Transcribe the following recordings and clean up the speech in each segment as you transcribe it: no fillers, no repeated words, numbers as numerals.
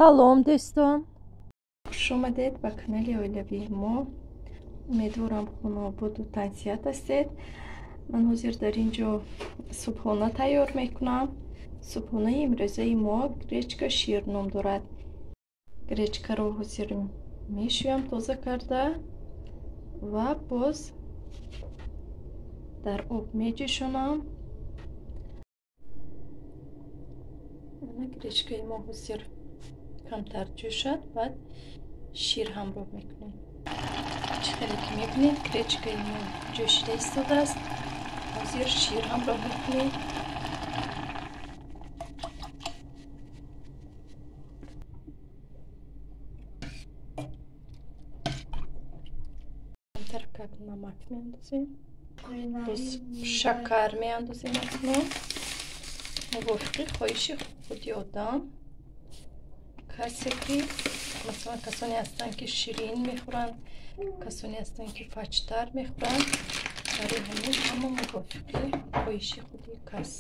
Салом дӯстон, хуш омадед ба канали оилавии мо. Умедворам хунобуду тансият ҳастед. Ман ҳозир дар ин ҷо субҳона тайёр мекунам. Субҳонаи имрӯзаи мо гречка шир ном дорад. Гречкаро ҳозир мешӯям тоза карда ва боз дар об меҷӯшонам. Гречкаи мо ҳозир камтар ҷӯшад, баъд шир ҳамроҳ мекунем. Чӣ хеле ки мебинед гречкаи мо ҷӯшида истодааст. ҳозир шир ҳамроҳ мекунем. камтар как намак меандозем, боз шакар меандозем. мувофиқи хоҳиши худи одам. касе ки масалан касоне ҳастанд ки ширин мехӯранд, касоне ҳастанд ки фачтар мехӯранд. барои ҳамин ҳама мувофиқи хоҳиши худи кас.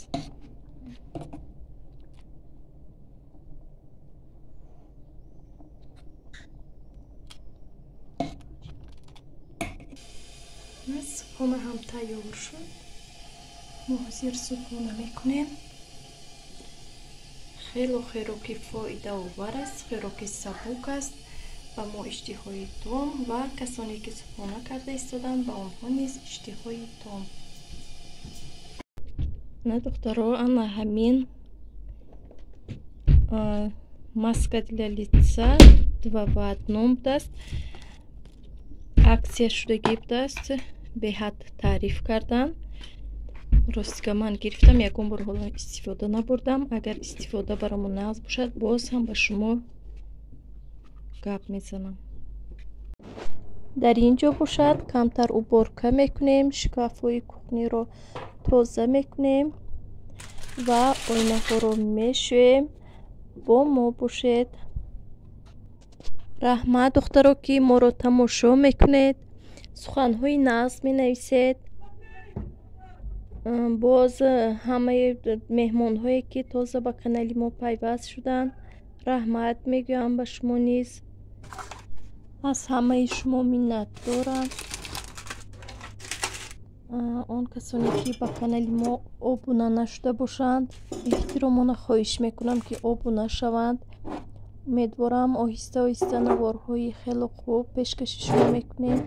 субҳона ҳам тайёр шуд. мо ҳозир субҳона мекунем. хело хӯроки фоидаовар аст, хӯроки сабук аст ба мо иштиҳои том ва касоне ки субҳона карда истоданд ба онҳо низ иштиҳои том. на духтаро ана ҳамин маска для лица 2 в 1 будааст. аксия шудагӣ будааст. беҳад таъриф карданд. ростига ман гирифтам, ягон бор ҳоло истифода набурдам. агар истифода баромон нағз бошад, боз ҳам ба шумо гап мезанам. дар ин ҷо бошад камтар уборка мекунем, шкафҳои кухниро тоза мекунем ва оинаҳоро мешӯем. бо мо бошед. раҳмат духтаро ки моро тамошо мекунед, суханҳои нағз менависед. боз ҳамаи меҳмонҳое ки тоза ба канали мо пайваст шуданд, раҳмат мегӯям ба шумо низ. аз ҳамаи шумо миннатдорам. он касоне ки ба канали мо обуна нашуда бошанд, эҳтиромона хоҳиш мекунам ки обуна шаванд. умедворам оҳиста оҳиста наворҳои хеле хуб пешкаши шумо мекунем.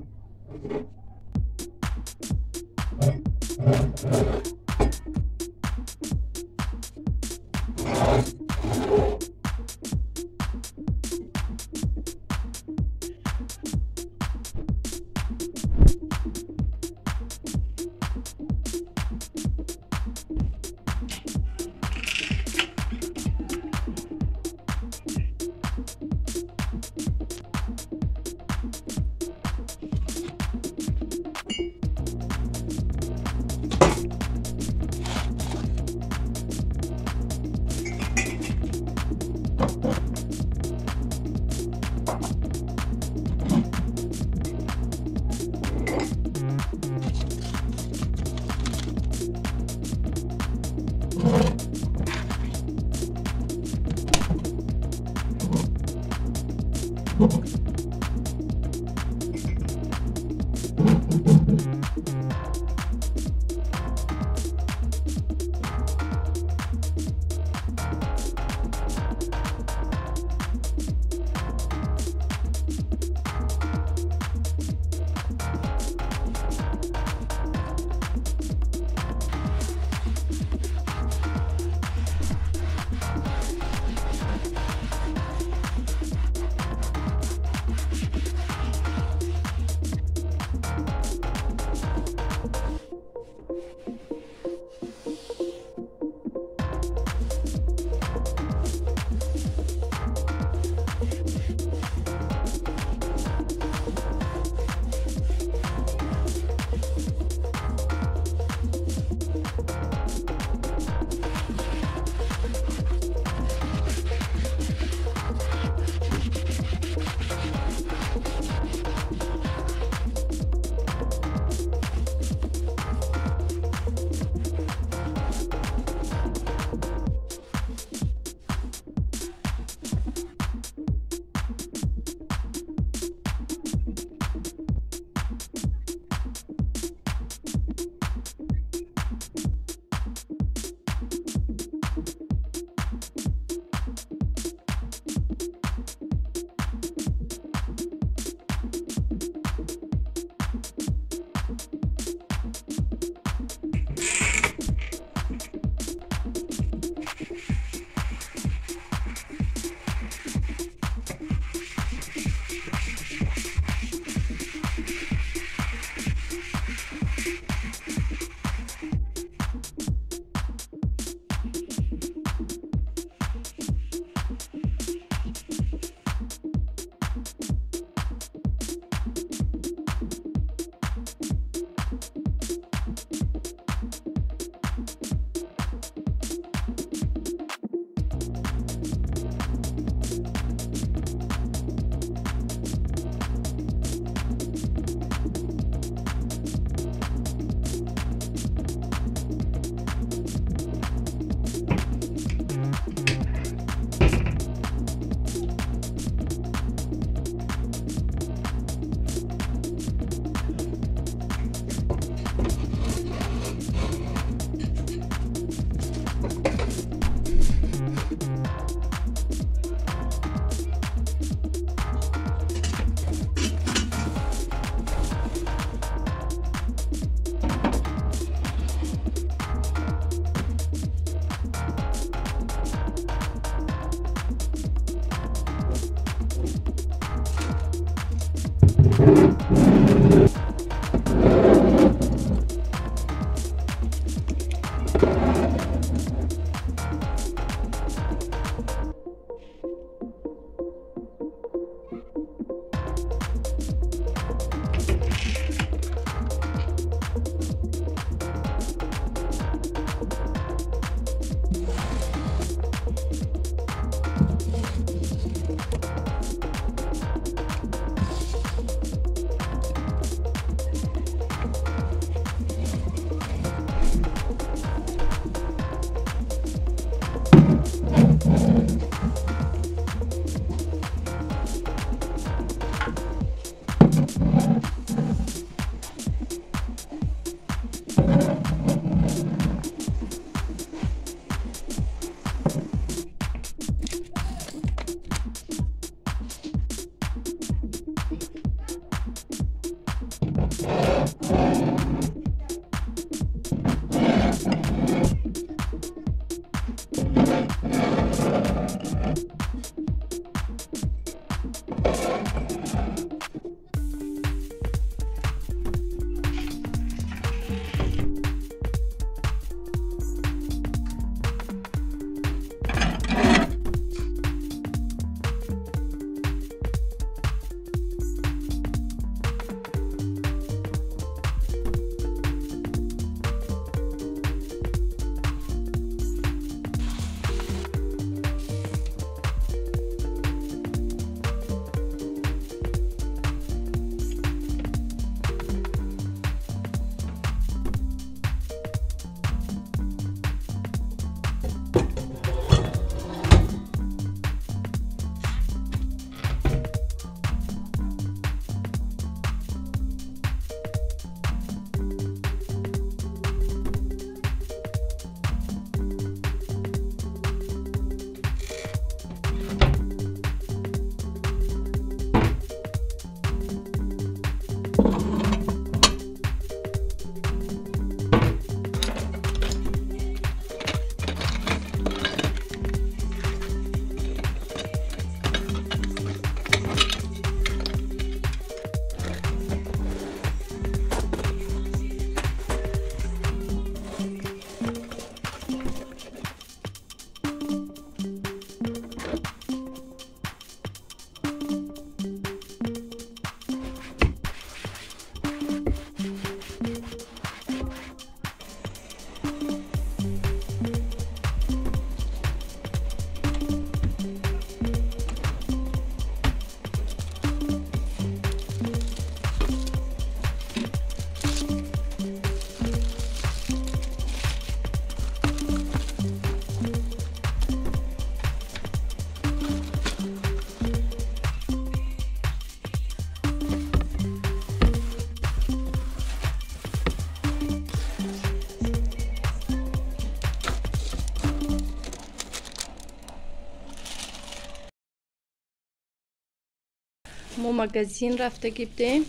ما مغازین رفته گیبدیم.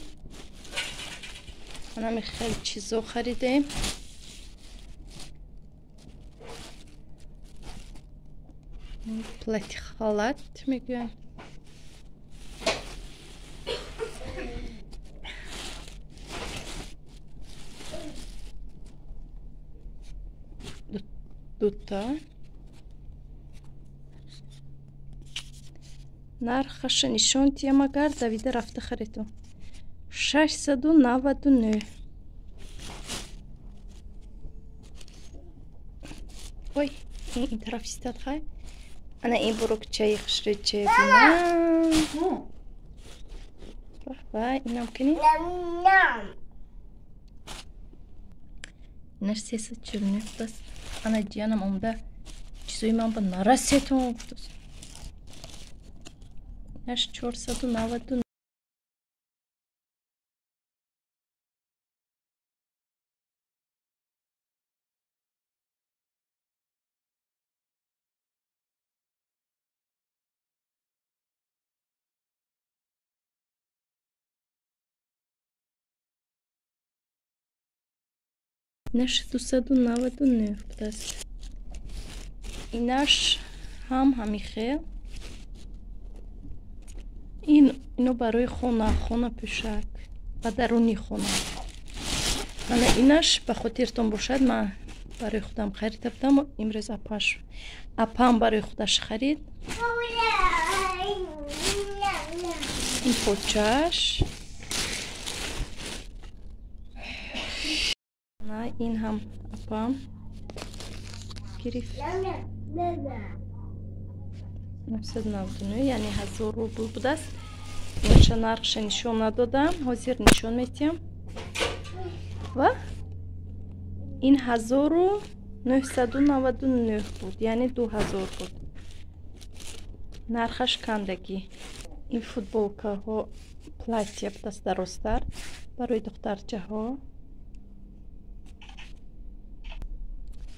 من خیلی چیزا خریدیم. پلت خالات میگن. دوتا нархаш нишон тия магар завида рафта хариту 699. ой این طرف استاد خواهی انا این بروک چای خشری چای بینم بای اینم کنی نرسیسه چرنه بس انا جیانم امده چیزوی من با نرسیتون گفتوز نش 499. نش 299 بس اینش هم همیخه این اینو برای خونه پوشک و درونی خونه. حالا اینش به خاطرتون باشد من برای خودم خریده بودم و امروز اپام برای خودش خرید. این پوچش، نه این هم اپام گرفت 999 یعنی 1000 روبل بود است. اینچه نرخش نشون ندادم، حاضر نشون میتیم و این 1999 بود یعنی 2000 بود نرخش کندگی. این فوتبولکا ها платье بود است درستر برای دخترچه ها.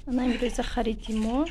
من امروز خریدیم